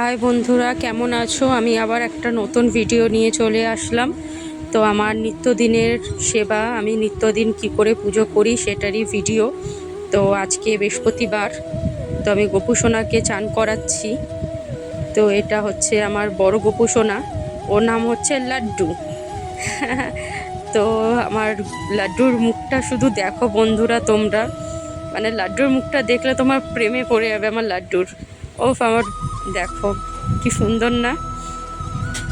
High বন্ধুরা, কেমন আছো? আমি আবার একটা নতুন ভিডিও নিয়ে চলে আসলাম। তো আমার নিত্যদিনের সেবা, আমি নিত্যদিন কি করে পুজো করি সেটারই ভিডিও। তো আজকে বৃহস্পতিবার, তো আমি গোপুসোনাকে চান করাচ্ছি। তো এটা হচ্ছে আমার বড় গোপুসোনা, ওর নাম হচ্ছে লাড্ডু। তো আমার লাড্ডুর মুখটা শুধু দেখো বন্ধুরা তোমরা, মানে লাড্ডুর মুখটা দেখলে তোমার প্রেমে পড়ে যাবে আমার লাড্ডুর। আমার দেখো কি সুন্দর না?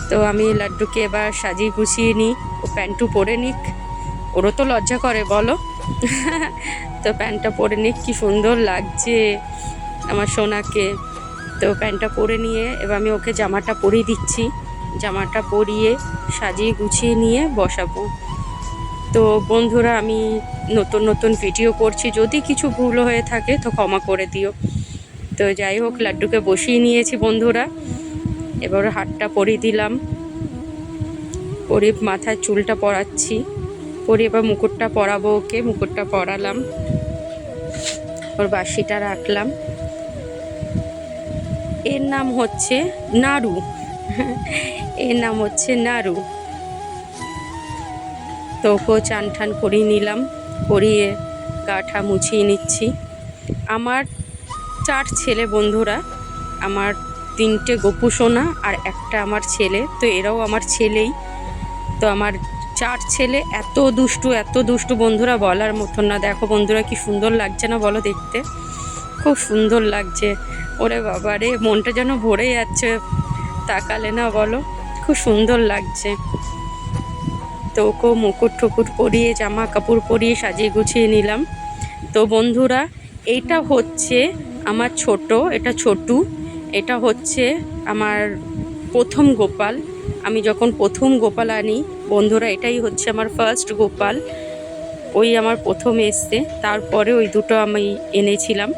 তো আমি লাড্ডুকে এবার সাজিয়ে গুছিয়ে নিই, ও প্যান্টু পরে নিক। ওরও তো লজ্জা করে বলো। তো প্যান্টটা পরে নিক, কি সুন্দর লাগছে আমার সোনাকে। তো প্যান্টটা পরে নিয়ে এবার আমি ওকে জামাটা পরিয়ে দিচ্ছি। জামাটা পরিয়ে সাজিয়ে গুছিয়ে নিয়ে বসাবো। তো বন্ধুরা, আমি নতুন নতুন ভিডিও করছি, যদি কিছু ভুল হয়ে থাকে তো ক্ষমা করে দিও। তো যাই হোক, লাড্ডুকে বসিয়ে নিয়েছি বন্ধুরা। এবার হাতটা পরিয়ে দিলাম, পরিয়ে মাথায় চুলটা পরাচ্ছি, পরিয়ে এবার মুকুটটা পরাবো ওকে। মুকুটটা পরালাম, ওর বাঁশিটা রাখলাম। এর নাম হচ্ছে নাড়ু। এর নাম হচ্ছে নাড়ু। তো ওকেও চান ঠান করিয়ে নিলাম, করিয়ে গাটা মুছিয়ে নিচ্ছি। আমার 4 ছেলে বন্ধুরা, আমার 3টে গোপুসোনা আর একটা আমার ছেলে। তো এরাও আমার ছেলেই। তো আমার 4 ছেলে এত দুষ্টু, এত দুষ্টু বন্ধুরা, বলার মতন না। দেখো বন্ধুরা কি সুন্দর লাগছে না বলো দেখতে? খুব সুন্দর লাগছে। ওরে বাবা রে, মনটা যেন ভরে যাচ্ছে তাকালে না বলো, খুব সুন্দর লাগছে। তো ওকেও মুকুট টুকুট পরিয়ে জামা কাপড় পরিয়ে সাজিয়ে গুছিয়ে নিলাম। তো বন্ধুরা, এইটা হচ্ছে আমার ছোট, এটা ছোটু। এটা হচ্ছে আমার প্রথম গোপাল। আমি যখন প্রথম গোপাল আনি বন্ধুরা, এটাই হচ্ছে আমার ফার্স্ট গোপাল। ওই আমার প্রথম এসছে, তারপরে ওই দুটো আমি এনেছিলাম।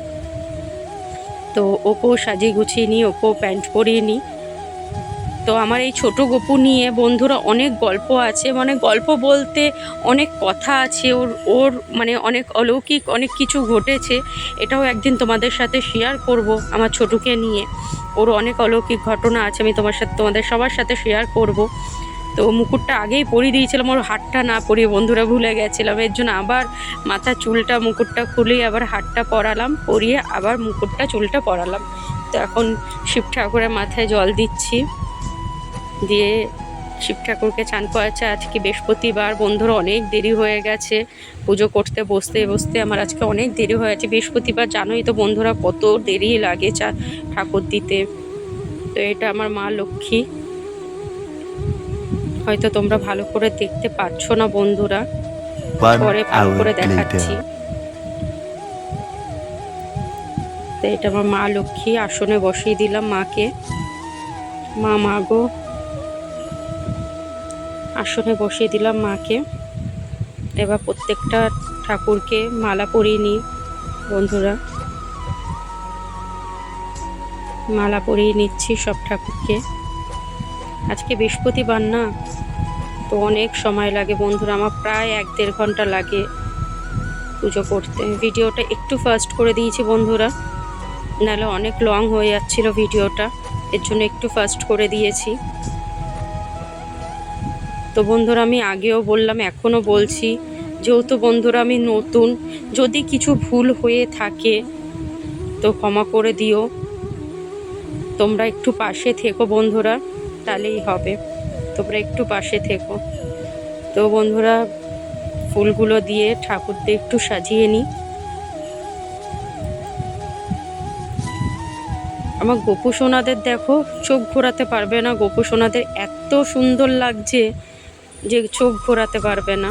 তো ওকেও সাজিয়ে গুছিয়ে নিই, ওকেও প্যান্ট পরিয়ে নিই। তো আমার এই ছোট গপু নিয়ে বন্ধুরা অনেক গল্প আছে, মানে গল্প বলতে অনেক কথা আছে ওর ওর মানে অনেক অলৌকিক অনেক কিছু ঘটেছে। এটাও একদিন তোমাদের সাথে শেয়ার করব আমার ছোটুকে নিয়ে। ওর অনেক অলৌকিক ঘটনা আছে, আমি তোমাদের সবার সাথে শেয়ার করব। তো মুকুটটা আগেই পরিয়ে দিয়েছিলাম, ওর হাতটা না পরিয়ে বন্ধুরা ভুলে গেছিলাম। এর জন্য আবার মাথার চুলটা মুকুটটা খুলে আবার হাতটা পরালাম, পরিয়ে আবার মুকুটটা চুলটা পরালাম। তো এখন শিব ঠাকুরের মাথায় জল দিচ্ছি, দিয়ে শিব ঠাকুরকে চান করাচ্ছে। আজকে বৃহস্পতিবার বন্ধুরা, অনেক দেরি হয়ে গেছে পুজো করতে বসতে বসতে। আমার আজকে অনেক দেরি হয়ে গেছে। বৃহস্পতিবার জানোই তো বন্ধুরা কত দেরি লাগে ঠাকুর দিতে। তো এটা আমার মা লক্ষ্মী, হয়তো তোমরা ভালো করে দেখতে পাচ্ছ না বন্ধুরা, পরে ভালো করে দেখাচ্ছি। তো এটা আমার মা লক্ষ্মী, আসনে বসিয়ে দিলাম মাকে। মা গো, আসনে বসিয়ে দিলাম মাকে। এবার প্রত্যেকটা ঠাকুরকে মালা পরিয়ে নিই বন্ধুরা, মালা পরিয়ে নিচ্ছি সব ঠাকুরকে। আজকে বৃহস্পতিবার না, তো অনেক সময় লাগে বন্ধুরা, আমার প্রায় 1-1.5 ঘন্টা লাগে পুজো করতে। ভিডিওটা একটু ফাস্ট করে দিয়েছি বন্ধুরা, নাহলে অনেক লং হয়ে যাচ্ছিল ভিডিওটা, এর জন্য একটু ফাস্ট করে দিয়েছি। তো বন্ধুরা, আমি আগেও বললাম এখনও বলছি, যেহেতু বন্ধুরা আমি নতুন, যদি কিছু ভুল হয়ে থাকে তো ক্ষমা করে দিও। তোমরা একটু পাশে থেকো বন্ধুরা, তাহলেই হবে। তোমরা একটু পাশে থেকো। তো বন্ধুরা, ফুলগুলো দিয়ে ঠাকুরদের একটু সাজিয়ে নিই। আমার গোপু সোনাদের দেখো, চোখ ঘোরাতে পারবে না। গোপু সোনাদের এত সুন্দর লাগছে যে চোখ ঘোরাতে পারবে না,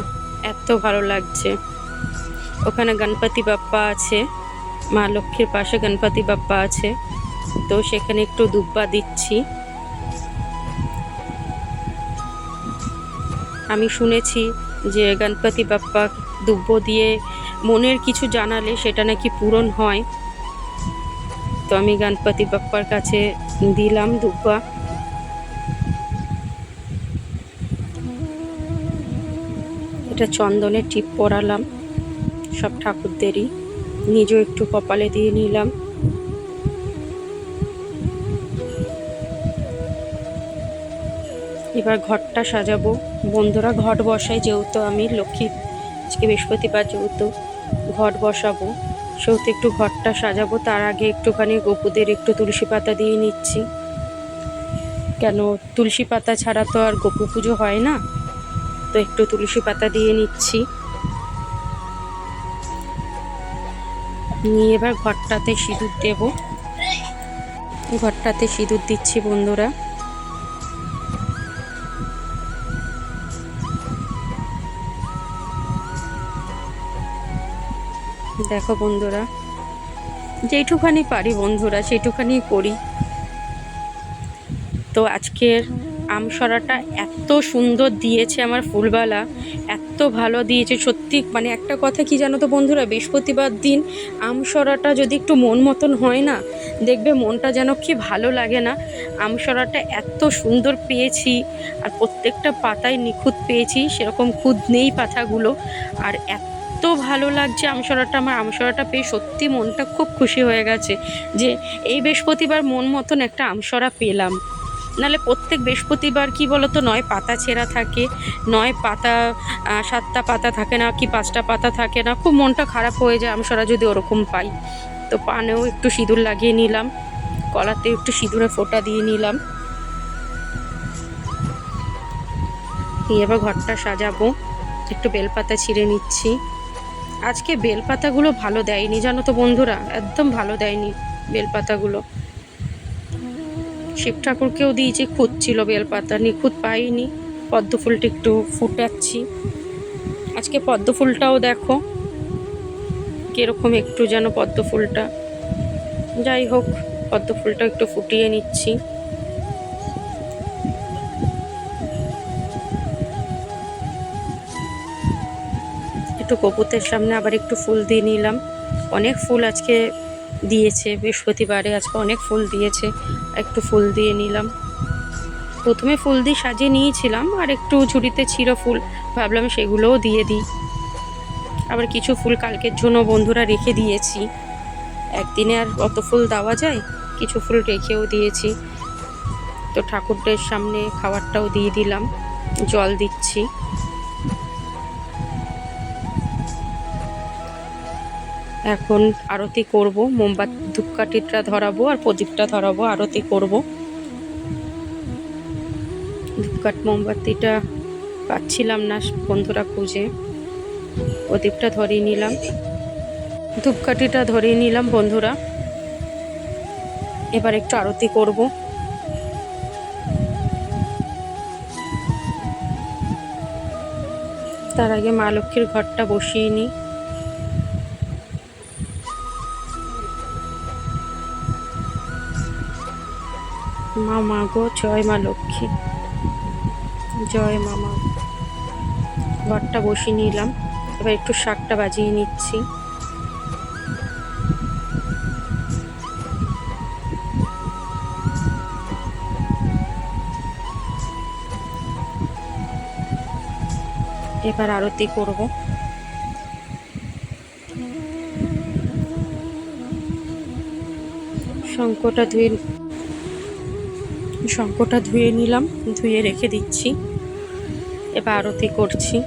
এত ভালো লাগছে। ওখানে গণপতি বাপ্পা আছে, মা লক্ষ্মীর পাশে গণপতি বাপ্পা আছে। তো সেখানে একটু দুব্বা দিচ্ছি। আমি শুনেছি যে গণপতি বাপ্পা দুব্ব দিয়ে মনের কিছু জানালে সেটা নাকি পূরণ হয়। তো আমি গণপতি বাপ্পার কাছে দিলাম দুব্বা। এটা চন্দনের টিপ পরালাম সব ঠাকুরদেরই, নিজেও একটু কপালে দিয়ে নিলাম। এবার ঘরটা সাজাবো বন্ধুরা। ঘট বসাই, যেহেতু আমি লক্ষ্মী, আজকে বৃহস্পতিবার, যেহেতু ঘট বসাবো সেহেতু একটু ঘরটা সাজাবো। তার আগে একটুখানি গোপুদের একটু তুলসী পাতা দিয়ে নিচ্ছি, কেন তুলসী পাতা ছাড়া তো আর গোপু পুজো হয় না, তো একটু তুলসী পাতা দিয়ে নিচ্ছি। নিয়ে এবার ঘরটাতে সিঁদুর দেব। ঘরটাতে সিঁদুর দিচ্ছি বন্ধুরা। দেখো বন্ধুরা, যেইটুখানি পারি বন্ধুরা সেইটুখানি করি। তো আজকের আমসরাটা এত সুন্দর দিয়েছে আমার ফুলবালা, এত ভালো দিয়েছে সত্যি। মানে একটা কথা কি জানো তো বন্ধুরা, বৃহস্পতিবার দিন আমসরাটা যদি একটু মন মতন হয় না, দেখবে মনটা যেন কি ভালো লাগে না। আমসরাটা এত সুন্দর পেয়েছি, আর প্রত্যেকটা পাতায় নিখুঁত পেয়েছি, সেরকম খুঁত নেই পাতাগুলো। আর এত ভালো লাগছে আমসরাটা, আমার আমসরাটা পেয়ে সত্যি মনটা খুব খুশি হয়ে গেছে যে এই বৃহস্পতিবার মন মতন একটা আমসরা পেলাম। নাহলে প্রত্যেক বৃহস্পতিবার কি বলতো, নয় পাতা ছেঁড়া থাকে, নয় পাতা 7টা পাতা থাকে না, কি 5টা পাতা থাকে না, খুব মনটা খারাপ হয়ে যায় আমসরা যদি ওরকম পাই। তো পানেও একটু সিঁদুর লাগিয়ে নিলাম, গলাতে একটু সিঁদুরে ফোঁটা দিয়ে নিলাম। এবার ঘরটা সাজাবো, একটু বেলপাতা ছিঁড়ে নিচ্ছি। আজকে বেলপাতাগুলো ভালো দেয়নি জানো তো বন্ধুরা, একদম ভালো দেয়নি বেলপাতাগুলো। শিব ঠাকুরকেও দিয়েছি, খুঁজছিল বেলপাতা, নিখুঁত পাইনি। পদ্ম ফুলটা একটু ফুটাচ্ছি আজকে। পদ্ম ফুলটাও দেখো কীরকম একটু যেন পদ্ম ফুলটা, যাই হোক পদ্ম ফুলটা একটু ফুটিয়ে নিচ্ছি। একটু কপুতের সামনে আবার একটু ফুল দিয়ে নিলাম। অনেক ফুল আজকে দিয়েছে বৃহস্পতিবারে, আজকে অনেক ফুল দিয়েছে, একটু ফুল দিয়ে নিলাম। প্রথমে ফুল দিয়ে সাজিয়ে নিয়েছিলাম, আর একটু ঝুড়িতে ছিল ফুল, ভাবলাম সেগুলোও দিয়ে দিই। আবার কিছু ফুল কালকের জন্য বন্ধুরা রেখে দিয়েছি, একদিনে আর অত ফুল দেওয়া যায়, কিছু ফুল রেখেও দিয়েছি। তো ঠাকুরদের সামনে খাবারটাও দিয়ে দিলাম, জল দিচ্ছি। এখন আরতি করব, মোমবাতি ধূপকাঠিটা ধরাবো আর প্রদীপটা ধরাবো, আরতি করব। ধূপকাঠ মোমবাতিটা পাচ্ছিলাম না বন্ধুরা খুঁজে, প্রদীপটা ধরিয়ে নিলাম, ধূপকাঠিটা ধরিয়ে নিলাম বন্ধুরা। এবার একটু আরতি করব। তার আগে মা লক্ষ্মীর ঘরটা বসিয়ে নিই। মা মা গো, জয় মা লক্ষ্মী, জয় মা মা। ঘরটা বসিয়ে নিলাম, এবার একটু শাকটা বাজিয়ে নিচ্ছি। এবার আরতি করব। শঙ্খটা ধুয়ে নিলাম, ধুয়ে রেখে দিচ্ছি। এবার আরতি করছি।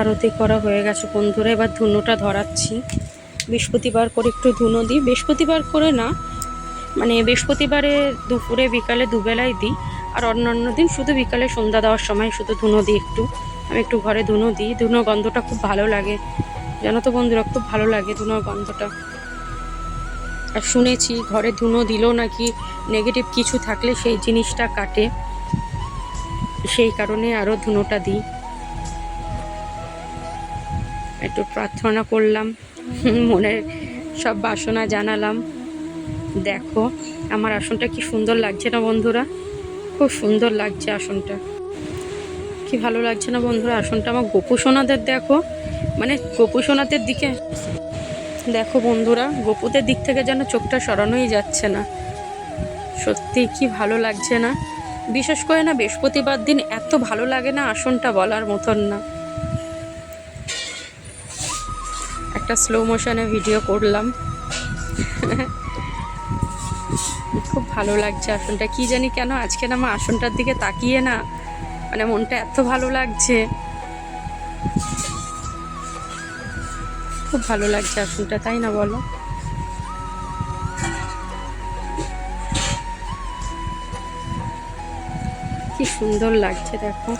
আরতি করা হয়ে গেছে বন্ধুরা, এবার ধুনোটা ধরাচ্ছি। বৃহস্পতিবার করে একটু ধুনো দিই, বৃহস্পতিবার করে না, মানে বৃহস্পতিবারে দুপুরে বিকালে দুবেলায় দিই, আর অন্যান্য দিন শুধু বিকালে সন্ধ্যা দেওয়ার সময় শুধু ধুনো দিই। আমি একটু ঘরে ধুনো দিই, ধুনোর গন্ধটা খুব ভালো লাগে জানো তো বন্ধুরা, খুব ভালো লাগে ধুনোর গন্ধটা। আর শুনেছি ঘরে ধুনো দিলেও নাকি নেগেটিভ কিছু থাকলে সেই জিনিসটা কাটে, সেই কারণে আরও ধুনোটা দিই। একটু প্রার্থনা করলাম, মনের সব বাসনা জানালাম। দেখো আমার আসনটা কি সুন্দর লাগছে না বন্ধুরা, খুব সুন্দর লাগছে আসনটা, কি ভালো লাগছে না বন্ধুরা আসনটা। আমার গোপু সোনাদের দেখো, মানে গোপু সোনাদের দিকে দেখো বন্ধুরা, গোপুদের দিক থেকে যেন চোখটা সরানোই যাচ্ছে না, সত্যি কি ভালো লাগছে না। বিশেষ করে না বৃহস্পতিবার দিন এত ভালো লাগে না, আসনটা বলার মতন না। একটা স্লো মোশনে ভিডিও করলাম। খুব ভালো লাগছে আসনটা, কি জানি কেন আজকে না আমার আসনটার দিকে তাকিয়ে না মানে মনটা এত ভালো লাগছে, খুব ভালো লাগছে আসনটা, তাই না বলো? কি সুন্দর লাগছে দেখো।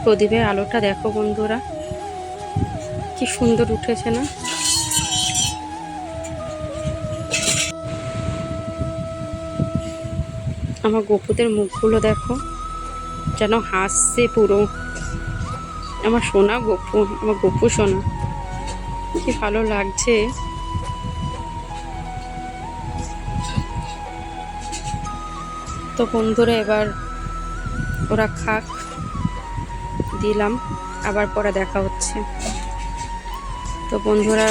প্রদীপের আলোটা দেখো বন্ধুরা, কি সুন্দর উঠেছে না? আমার গপুদের মুখগুলো দেখো, যেন হাসছে পুরো। আমার সোনা গপু, আমার গপু সোনা, কি ভালো লাগছে। তো বন্ধুরা এবার ওরা খাক, দিলাম, আবার পরে দেখা হচ্ছে। তো বন্ধুরা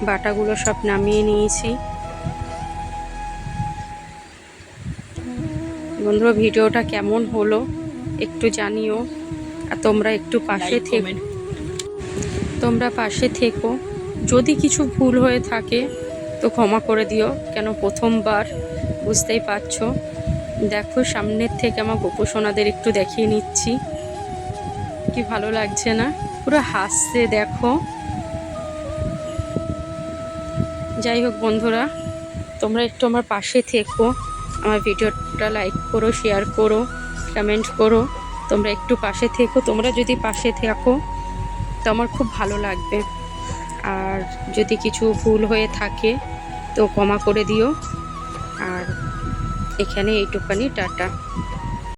বাটাগুলো সব নামিয়ে নিয়েছি। বন্ধুরা ভিডিওটা কেমন হলো একটু জানিও, আর তোমরা একটু পাশে থেকো। যদি কিছু ভুল হয়ে থাকে তো ক্ষমা করে দিও, কেন প্রথমবার, বুঝতেই পারছো। দেখো সামনের থেকে আমার গোপসোনাদের একটু দেখিয়ে নিচ্ছি, কি ভালো লাগছে না? পুরো হাসছে দেখো। যাই হোক বন্ধুরা, তোমরা একটু আমার পাশে থেকো, আমার ভিডিওটা লাইক করো, শেয়ার করো, কমেন্ট করো। তোমরা একটু পাশে থেকো, তোমরা যদি পাশে থাকো তো আমার খুব ভালো লাগবে। আর যদি কিছু ভুল হয়ে থাকে তো ক্ষমা করে দিও। আর এখানে এইটুখানি, টাটা।